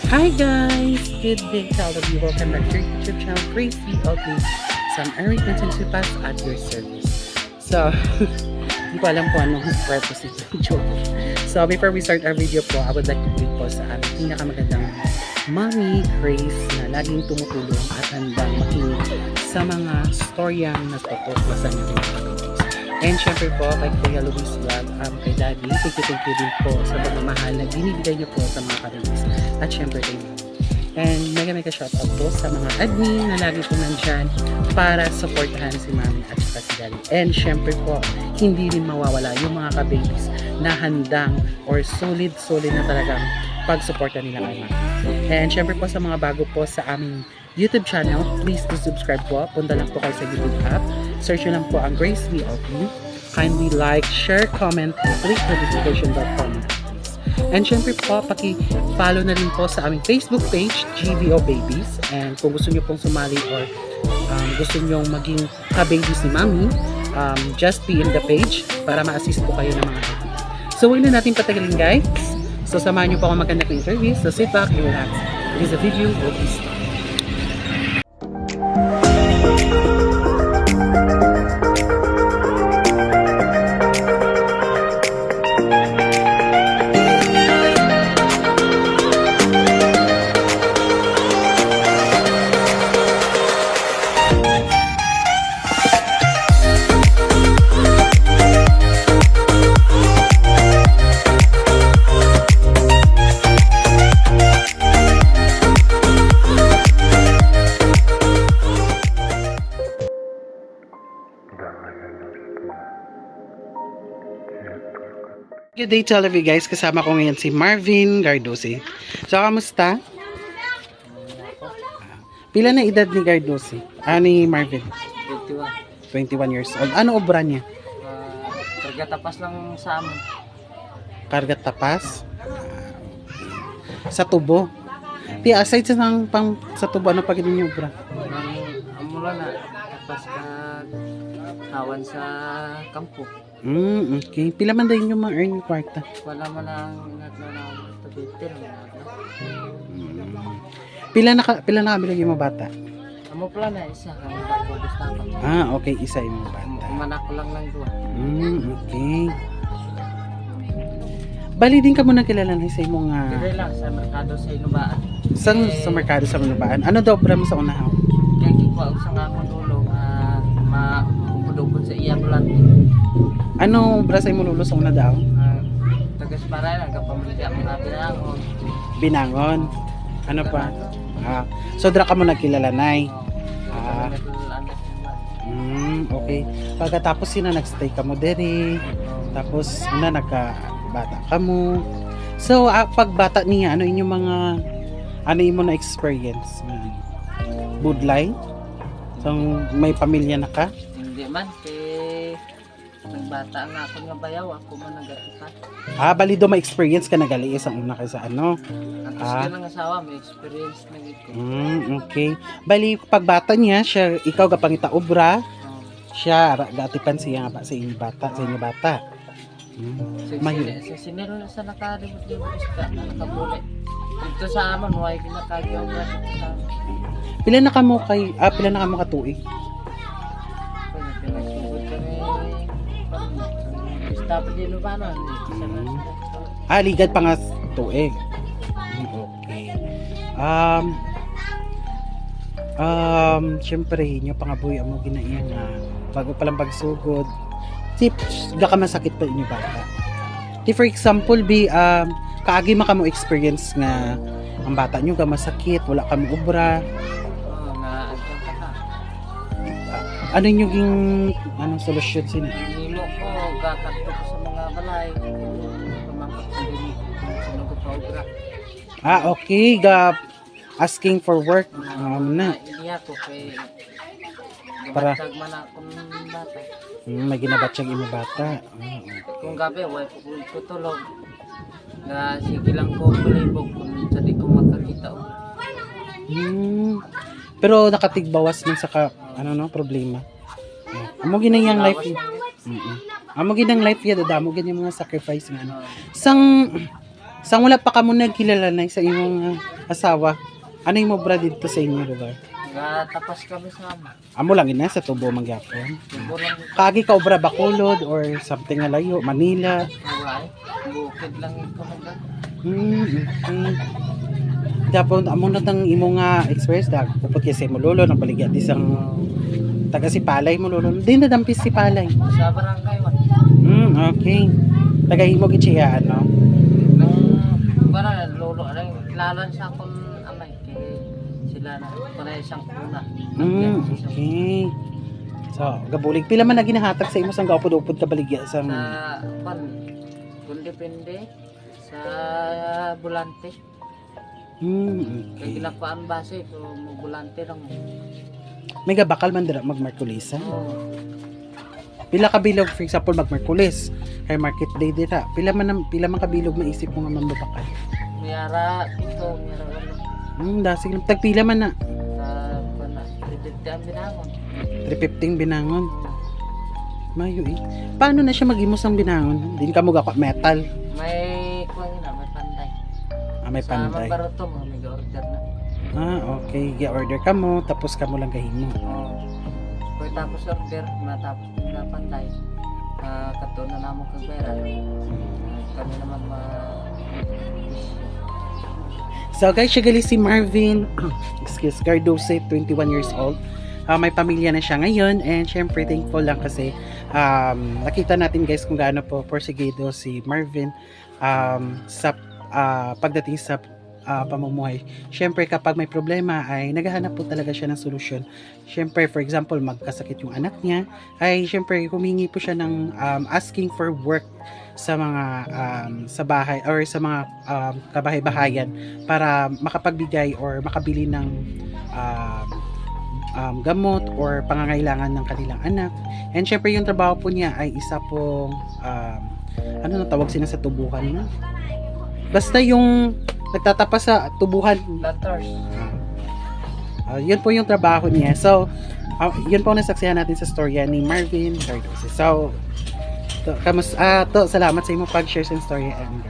Hi guys! Good day to all of you. Welcome back to your YouTube channel, Crazy Okay. Some early content to pass at your service. So, hindi ko alam kung anong purpose ito. Joke. So, before we start our video po, I would like to greet po sa ating pinakamagandang Mommy Grace na laging tumutulong at handang makinig sa mga storyang nagpo-post sa ating mga. And syempre po, kay Kuya Luis Vlog, kay Daddy, thank you din po sa pagmamahal na binibigay niyo po sa mga karinis. At syempre kay Mami. And mega shoutout po sa mga admin na lagi po nandyan para supportahan si Mami at saka si Daddy. And syempre po, hindi rin mawawala yung mga ka-babies na handang or solid na talagang pag-suporta nila kay Mami. And syempre po sa mga bago po sa aming YouTube channel, please to subscribe po. Punta lang po kayo sa YouTube app. Search nyo lang po ang Grace VLP. Kindly like, share, comment, and click notification bell for me, please. And syempre po, paki-follow na rin po sa aming Facebook page, GVO Babies. And kung gusto nyo pong sumali or gusto nyo maging ka-babies ni Mami, just be in the page para ma-assist po kayo ng mga babies. So, huwag na natin patagalin guys. So, samahan nyo po akong maganda ng interview. So, sit back and relax. This video will be started. Good day to all of you guys. Kasama ko ngayon si Marvin Gardosi. So, kamusta? Pila na edad ni Gardosi? Ni Marvin? 21 years old. Ano obra niya? Karga tapas lang sa amin. Karga tapas? Sa tubo? Di, aside sa tubo, ano pag niyo obra? Amula na, tapas ka hawan sa kampo. Okay. Pila man din yung ma-earn yung kwarta? Wala man ang nagnanawag sa bitin. Pila na kami yung mga bata? Amo pala na isa. Gusto ako. Okay. Isa yung mga bata. Umanak ko lang ng dua. Okay. Bali din ka muna kilala na sa imong Dire lang sa merkado sa Inubaan. sa merkado sa Manubaan. Ano daw obra mo sa unahaw? Kaya kikwa sa nga akong dulo mapudupod sa iya bulante. Ano obra sa imong lulo sa una daw? Tagas para lang kapamilya mo na binangon. Binangon. Ano pa? So dra ka mo nagkilala nay. Okay. Pagkatapos sina nagstay ka mo diri. Tapos una nagkabata ka mo. So pagbata niya ano inyong mga imo na experience? Budlay? So may pamilya na ka? Hindi man nagbata nga ako nga bayaw ako man nagatipat. Bali do may experience ka nagaliis ang una kaysa ano? Tapos ng asawa may experience na gito. Okay. Bali pagbata niya siya ikaw gapangita obra. Siya gatipan siya nga sa inyo bata, sa inyo bata. Sa sinero na sa nakadibot-dibot sa nakabuli. Dito sa amon way kinakagyaw na. Pila na kamo katuig? Dapat din ba na? Ligad pa nga tuig. Okay. Syempre inyo pangabuhi mo ginaiya nga bago pa lang pagsugod. Tips ga ka masakit pa inyo bata. For example, kaagi man kamo experience nga ang bata nyo ga masakit, wala kamo obra. Ano yung solusyon sina? Nilo ko, gakanto ko sa mga balay. Pamangkot sa dili. Sinugot pa obra. Okay. Asking for work. Na. Iya ko kay Para gabatag man akong bata. may ginabatsyag imo bata. Kung gabi, way ko tulog. Na sige lang ko palibog kung sa di ko makakita. Pero nakatigbawas man sa problema. Amo ginang life. Amo ginang life ya damo gid yung mga sacrifice nga. Sang Sang wala pa ka mo nagkilala na sa imong asawa. Ano yung mobra dito sa inyong lugar? Tapas kami sa ama. Amo lang ina sa tubo magyapon. Tubo lang Kagi ka obra Bacolod or something nga layo, Manila. buhay. Bukid lang ito mga. Okay. Dapat amo na tang imo nga experience dag upot kay sa imo lolo nang baligya di sang taga si Palay mo lolo. Di na dampis si Palay. Sa barangay man. Okay. Taga imo gitsiya ano. Nung para lolo lang kilalan sa akong amay kay sila na para isang una. Okay. So, gabulig pila man na ginahatag sa imo sang gaupod-upod ka baligya sang Sa kung depende sa bulante. Kaya Okay. ginapaan base kung bulante lang. May gabakal man dira magmarkulisa. Oo. Pila ka bilog for example magmarkulis kay market day dira. Pila man kabilog maisip mo nga mambabakal. Miyara ito, miyara wala. Dasig lang tagpila man na. Sa pana, depende ang binangon. 350 binangon. Mayo eh. Paano na siya mag-imos ang binangon? Din ka mo gakwa metal. May kuwang na, may panday. May panday. Sa mabaroto mo, may order na. Okay. Gi-order ka mo tapos ka mo lang kahimo. Oo. Pwede tapos order, matapos din na panday. Kato na namo kagpera. Kami naman So guys, siya gali si Marvin Cardoso, 21 years old. May pamilya na siya ngayon and syempre thankful lang kasi nakita natin guys kung gaano po porsigido si Marvin sa pagdating sa pamumuhay. Syempre kapag may problema ay naghahanap po talaga siya ng solusyon. Syempre for example magkasakit yung anak niya ay syempre humingi po siya ng asking for work sa mga sa bahay or sa mga kabahay-bahayan para makapagbigay or makabili ng gamot or pangangailangan ng kanilang anak. And syempre yung trabaho po niya ay isa pong ano na tawag sila sa tubuhan na? Basta yung nagtatapas sa tubuhan. planters. Yun po yung trabaho niya. So, yun po ang nasaksihan natin sa storya ni Marvin Cardoso. So, salamat sa imong pag-share sa storya and